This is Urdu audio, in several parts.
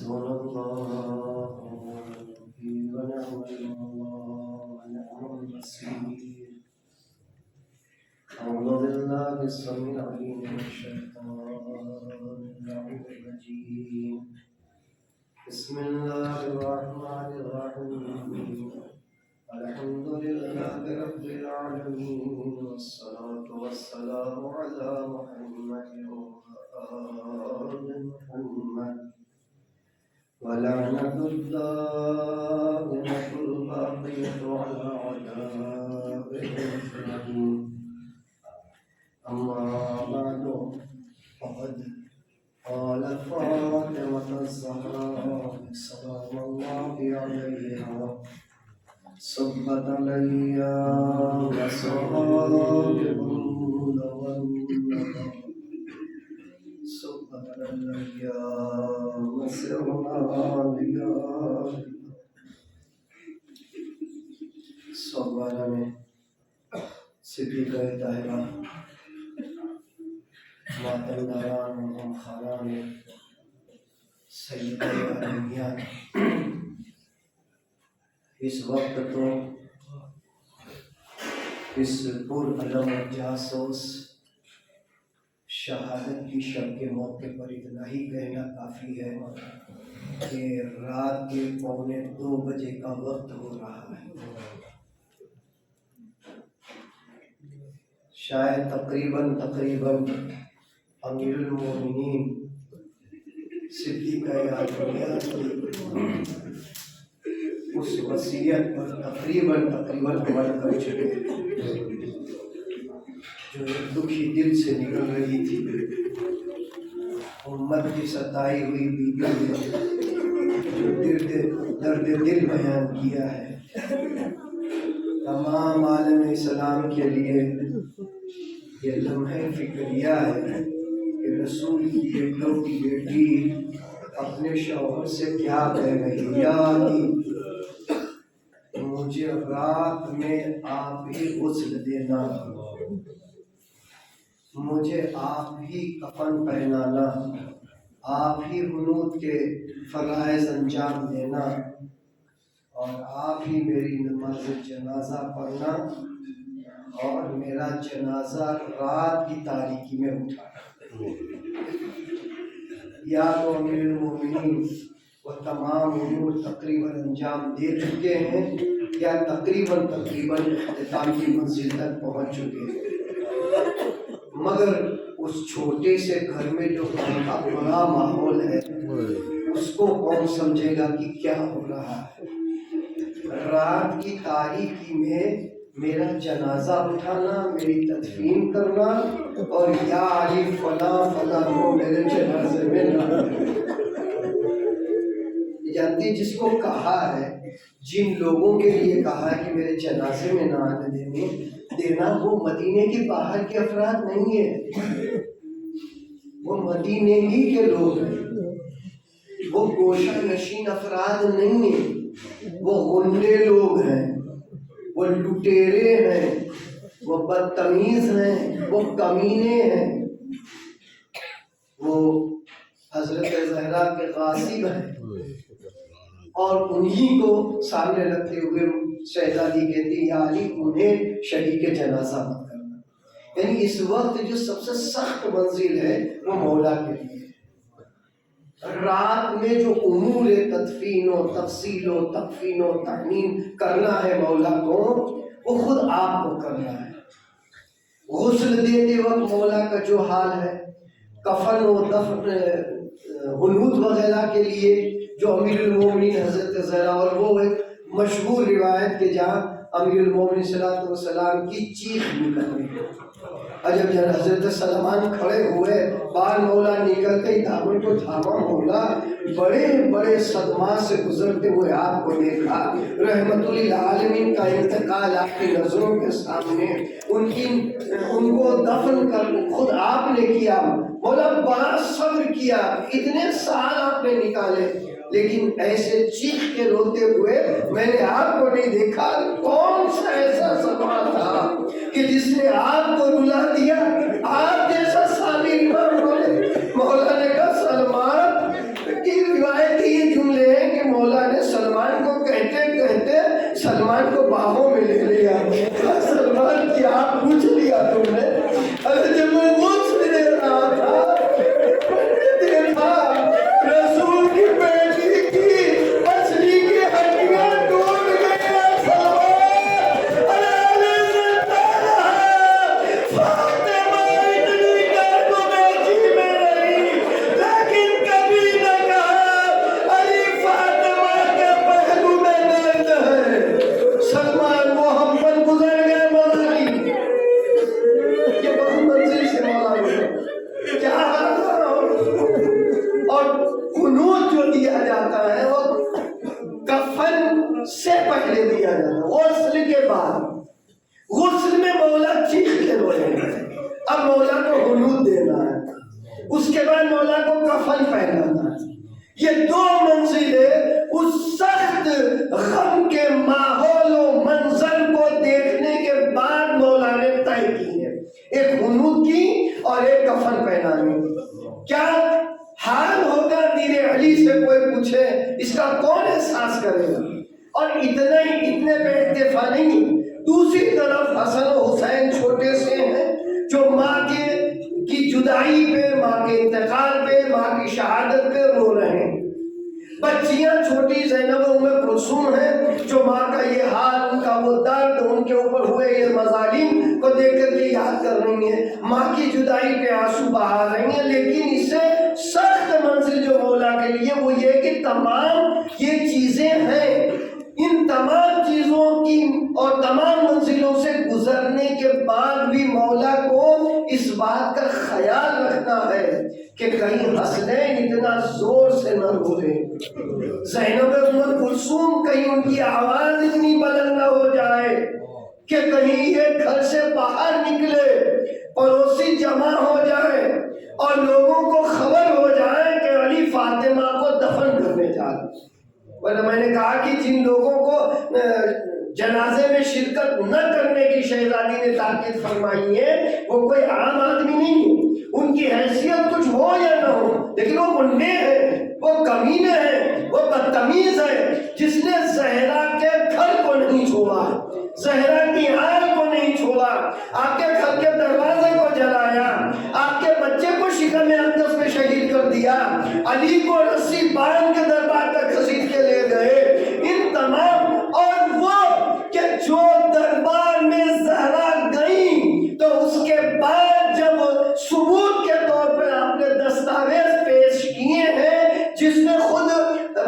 حسبنا الله ونعم المولى ونعم النصير. أعوذ بالله السميع العليم من الشيطان الرجيم. بسم الله الرحمن الرحيم. الحمد لله رب العالمين والصلاة والسلام على محمد وآل محمد ولعنة الدائمة الباقية على أعدائهم أجمعين. أما بعد فقد قال فاطمة الزهراء سلام الله عليها: صبت علي مصائب والندى، صبت علي مسرنا صبر میں صدیقہ طاہرہ ماتمداران و غمخواران سیدہ عالمیات، اس وقت تو اس پر علم جاسوس شہادت کی شب کے موقع پر اتنا ہی کہنا کافی ہے کہ رات کے 1:45 بجے کا وقت ہو رہا ہے. شاید تقریباً امیر المومنین صدیقہ عالمیہ کی اس وصیت پر تقریباً عمل کر چکے، جو ایک دکھی دل سے نکل رہی تھی. امت کی ستائی ہوئی بیوی نے جو درد دل بیان کیا ہے، تمام عالم اسلام کے لیے یہ لمحہ فکریہ ہے کہ رسول کی اکلوتی بیٹی اپنے شوہر سے کیا کہہ رہی: یا علی، مجھے رات میں آپ ہی غسل دینا، مجھے آپ ہی کفن پہنانا، آپ ہی قنوت کے فرائض انجام دینا، اور آپ ہی میری نماز جنازہ پڑھنا اور میرا جنازہ رات کی تاریکی میں اٹھانا. یا تو امیر المومنین وہ تمام امور تقریباً انجام دے چکے ہیں یا تقریباً اختتام کی منزل تک پہنچ چکے ہیں، مگر اس چھوٹے سے گھر میں جو غم کا بڑا ماحول ہے اس کو کون سمجھے گا کہ کیا ہو رہا ہے. رات کی تاریکی میں میرا جنازہ اٹھانا، میری تدفین کرنا، اور یا علی فلاں فلاں کو میرے جنازے میں نہ جانتے. جس کو کہا ہے، جن لوگوں کے لیے کہا ہے کہ میرے جنازے میں نہ آنے دینا، وہ مدینے کے باہر کے افراد نہیں ہیں، وہ مدینے ہی کے لوگ ہیں، وہ گوشہ نشین افراد نہیں ہیں، وہ غنڈے لوگ ہیں، وہ لٹیرے ہیں، وہ بدتمیز ہیں، وہ کمینے ہیں، وہ حضرت زہرا کے غاصب ہیں. اور انہی کو سامنے رکھتے ہوئے شہزادی کہتی: یا علی، انہیں شریک جنازہ مت کرنا. یعنی اس وقت جو سب سے سخت منزل ہے وہ مولا کے لیے. رات میں جو امور تدفین و تفصیل و تکفین و تحنین کرنا ہے مولا کو، وہ خود آپ کو کرنا ہے. غسل دیتے وقت مولا کا جو حال ہے، کفن و دفن غنوت وغیرہ کے لیے جو امیر المومنین حضرت زہرا، اور وہ ایک مشہور روایت کے جہاں امیر المومنین صلی اللہ علیہ وسلم کی چیخ نکل گئی. جب حضرت سلمان کھڑے ہوئے، بار مولا نکلتے ہی دامن کو تھاما، مولا بڑے بڑے صدمات سے گزرتے ہوئے آپ کو دیکھا. رحمت للعالمین کا انتقال آپ کی نظروں کے سامنے، ان کو دفن کر خود آپ نے کیا. مولا بڑا صبر کیا، اتنے سال آپ نے نکالے، لیکن ایسے چیخ کے روتے ہوئے میں نے آپ کو نہیں دیکھا. کون سا ایسا صدمہ تھا کہ جس نے آپ کو رلا دیا؟ آپ جیسا سامع امام بولے. مولا نے کہا: سلمان کی روایت یہ سلمان کو باہوں میں لے لیا. سلمان کی آپ پوچھ لیا تم نے. ارے جب میں غسل لے رہا تھا دیکھا رسول کی بیٹی کی پسلی کی ہڈیاں ٹوٹ گئی. فاطمہ اتنی دیر تو بیٹی میں رہی لیکن کبھی نہ کہا علی فاطمہ کے پہلو میں درد ہے. سلمان وہ ہم پر گزر گئے مولا یہ بہت منزل سے مولا کیا اور قنوت جو دیا جاتا ہے وہ کفن سے پہلے دیا جاتا ہے. غسل کے بعد غسل میں مولا چیخ کے روئے اب مولا کو قنوت دینا ہے. اس کے بعد مولا کو کفن پہنانا ہے. یہ دو منزلیں اس سخت غم کے ماحول و منظر کو دیکھنے کے بعد مولا نے طے کی ہے. ایک قنوت کی اور ایک کفن پہنانے کی. کیا حال ہوگا میر علی سے کوئی پوچھے اس کا کون احساس کرے گا. اور اتنے پہ اکتفا نہیں. دوسری طرف حسن و حسین چھوٹے سے ہیں جو ماں کی جدائی پہ، ماں کے انتقال پہ، ماں کی شہادت پہ رو رہے ہیں. بچیاں چھوٹی زینب و ام کلثوم ہیں جو ماں کا یہ حال، ان کا وہ درد، ان کے اوپر ہوئے یہ مظالم کو دیکھ کر کے یاد کر رہی ہیں. ماں کی جدائی پہ آنسو بہا رہی ہیں. لیکن اس سے سخت منزل جو مولا کے لیے وہ یہ کہ تمام یہ چیزیں ہیں. ان تمام چیزوں کی اور تمام منزلوں سے گزرنے کے بعد بھی مولا کو اس بات کا خیال رکھنا ہے کہ کہیں حسنین اتنا زور سے نہ روئے. زینب ام کلثوم کہیں ان کی آواز اتنی بلند نہ ہو جائے کہ کہیں یہ گھر سے باہر نکلے، پڑوسی جمع ہو جائے اور لوگوں کو خبر ہو جائے کہ علی فاطمہ کو دفن کرنے جا رہے. ورنہ میں نے کہا کہ جن لوگوں کو جنازے میں شرکت نہ کرنے کی شہزادی نے تاکید فرمائی ہے وہ کوئی عام آدمی نہیں. ان کی حیثیت کچھ ہو یا نہ ہو لیکن وہ گنڈے ہیں، وہ کمینے ہیں، وہ بدتمیز ہیں. جس نے زہرا کے گھر کو نہیں چھوڑا، زہرا کی آل کو نہیں چھوڑا، آپ کے گھر کے دروازے کو جلایا، آپ کے بچے کو شکم اقدس میں شہید کر دیا، علی کو رسی باندھ کے دربار تک گھسیٹ کے لے گئے. ان تمام اور وہ کہ جو دربار میں زہرا گئی تو اس کے بعد جب ثبوت کے طور پر آپ نے دستاویز پیش کیے ہیں جس میں خود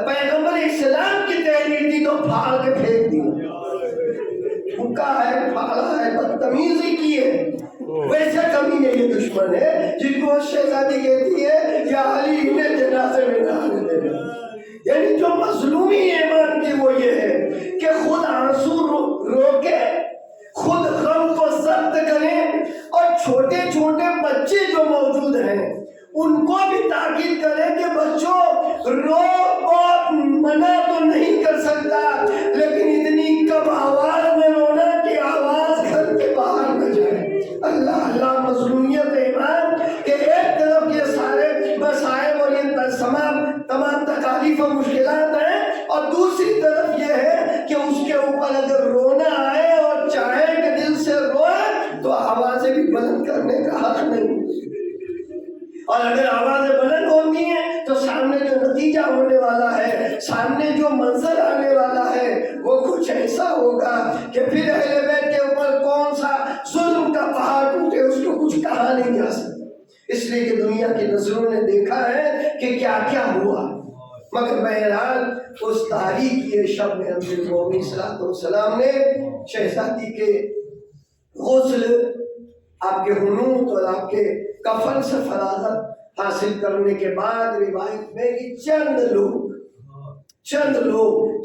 پیغمبر اسلام کی تحریر دی تو پھاڑ کے پھینک دی. پھکا ہے، پھاڑا ہے، بدتمیزی کی ہے. ویسے کمی نہیں یہ دشمن ہے جن کو شہزادی کہتی ہے یا علی انہیں جنازے میں نہ آنے دینا. یعنی جو مظلومی ایمان کی وہ یہ ہے کہ خود آنسو روکے، خود غم کو ضبط کریں اور چھوٹے چھوٹے بچے جو موجود ہیں ان کو بھی تاکید کریں کہ بچوں رو، اور منع تو نہیں کر سکتا لیکن اتنی کم آواز میں رونا کہ آواز گھر کے باہر نہ جائے. اللہ اللہ مظلومیت ایمان کہ ایک طرف یہ سارے مسائل اور یہ تمام تکالیف و مشکلات ہیں اور دوسری طرف یہ ہے کہ اس کے اوپر اگر رونا آئے اور چاہے کہ دل سے روئے تو آوازیں بھی بلند کرنے کا حق نہیں. اور اگر آوازیں بلند ہوتی ہیں تو سامنے جو نتیجہ ہونے والا ہے، سامنے جو منظر آنے والا ہے وہ کچھ ایسا ہوگا کہ پھر اہل بیت کے اوپر کون سا ظلم کا پہاڑ ٹوٹے اس کو کچھ کہا نہیں جا سکتا. اس لیے کہ دنیا کی نظروں نے دیکھا ہے کہ کیا کیا ہوا. مگر بہرحال اس تاریخ شب میں امیر المومنین صلی اللہ علیہ وسلم نے شہزادی کے غسل، آپ کے حنوط اور آپ کے کفن سے فراغت حاصل کرنے کے بعد روایت میں کہ چند لوگ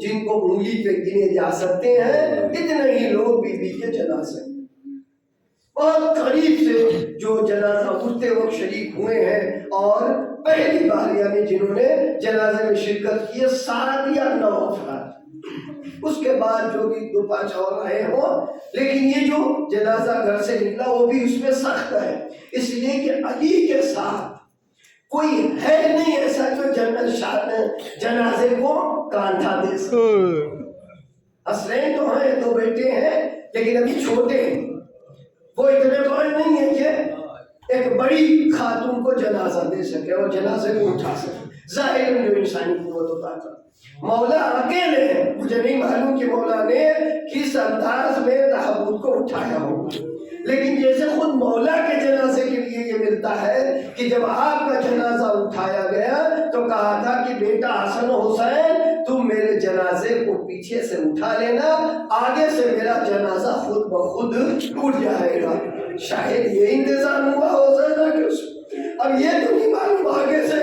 جن کو انگلی پہ گنے جا سکتے ہیں اتنے ہی لوگ بی بی کے جنازے بہت قریب سے جو جنازہ اٹھتے وقت شریک ہوئے ہیں اور پہلی بار یعنی جنہوں نے جنازے میں شرکت کی ہے 7 یا 9 افراد. اس کے بعد جو بھی 2-5 اور آئے ہوں لیکن یہ جو جنازہ گھر سے نکلا وہ بھی اس میں سخت ہے اس لیے کہ علی کے ساتھ کوئی ہے نہیں ایسا جو جنازے کو کاندھا دے سکے. حسنین تو ہیں، 2 بیٹے ہیں لیکن ابھی چھوٹے ہیں، وہ اتنے بڑے نہیں ہیں کہ ایک بڑی خاتون کو جنازہ دے سکے اور جنازے کو اٹھا سکے، ظاہر جو انسانی قوت و طاقت۔ مولا اکیلے ہیں، مجھے نہیں معلوم کہ مولا نے کس انداز میں تابوت کو اٹھایا ہو، لیکن جیسے خود مولا کے جنازے کے لیے یہ ملتا ہے کہ جب آپ کا جنازہ اٹھایا گیا تو کہا تھا کہ بیٹا حسن و حسین تم میرے جنازے کو پیچھے سے اٹھا لینا، آگے سے میرا جنازہ خود بخود ٹوٹ جائے گا۔ شاید یہ انتظام ہوا ہو سکتا کہ اب یہ تو نہیں معلوم آگے سے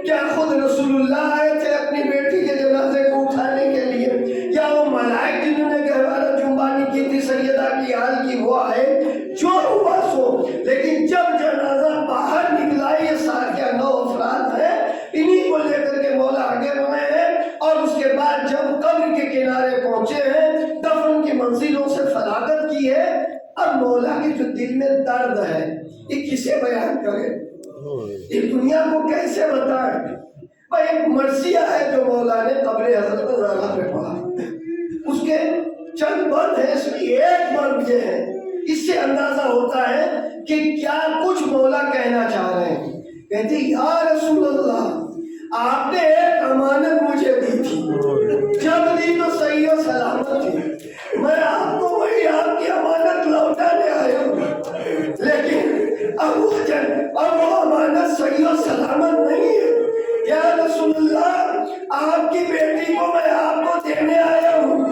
کیا خود رسول اللہ آئے تھے اپنی بیٹی کے جنازے کو اٹھانے کے لیے، یا وہ ملائک جنہوں نے گہوارہ جنبانی کی تھی سیدہ کی حال کی وہ آئے، جو ہوا سو۔ لیکن جب جنازہ باہر نکلا، یہ ساتھ 9 افراد ہیں، انہی کو لے کر کے مولا آگے بڑھے ہیں، اور اس کے بعد جب قبر کے کنارے پہنچے ہیں، دفن کی منزلوں سے فراغت کی ہے، اب مولا کے جو دل میں درد ہے یہ کسے بیان کرے، یہ دنیا کو کیسے بتائے؟ بھائی ایک مرثیہ ہے جو مولا نے قبر حضرت زہرا پہ پڑھا، اس کے چند بند ہیں، اس میں ایک بند یہ ہے، اس سے اندازہ ہوتا ہے کہ کیا کچھ مولا کہنا چاہ رہے ہیں۔ کہتے یا رسول اللہ آپ نے ایک امانت مجھے دی تھی، جب دی تو صحیح و سلامت تھی، میں آپ کو وہی آپ کی امانت لوٹانے آیا ہوں، لیکن اب وہ امانت صحیح و سلامت نہیں ہے۔ یا رسول اللہ آپ کی بیٹی کو میں آپ کو دینے آیا ہوں،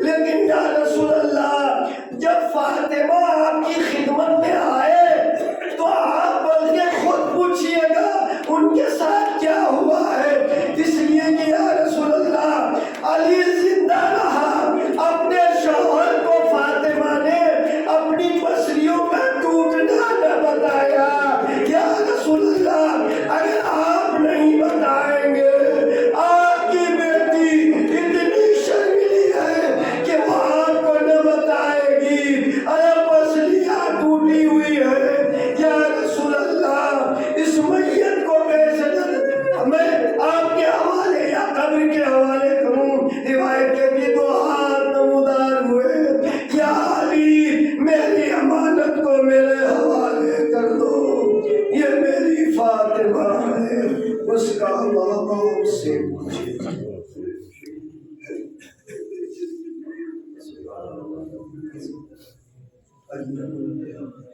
لیکن یا رسول اللہ جب فاطمہ آپ کی خدمت میں آئے تو آپ بلکہ خود پوچھئے گا ان کے ساتھ کیا ہوا ہے، اس لیے کہ یا رسول اللہ علی زندہ رہا، اپنے شوہر کو فاطمہ نے اپنی پسلیوں کا ٹوٹنا نہ بتایا۔ یا رسول اللہ اگر آپ نہیں بتائیں گے، آپ کی بیٹی اتنی شرمیلی ہے کہ وہ آپ کو نہ بتائے گی، ارے پسلیاں ٹوٹی ہوئی ہے، یا رسول اللہ اس میت کو کیسے میں آپ کے حوالے یا قبر کے حوالے کروں؟ روایت کہتی تو ہاتھ نمودار ہوئے، یا علی میری امانت کو میرے حوالے کر دو، یہ میری فاطمہ ہے، اس کا بابا سے پوچھے۔ اللہ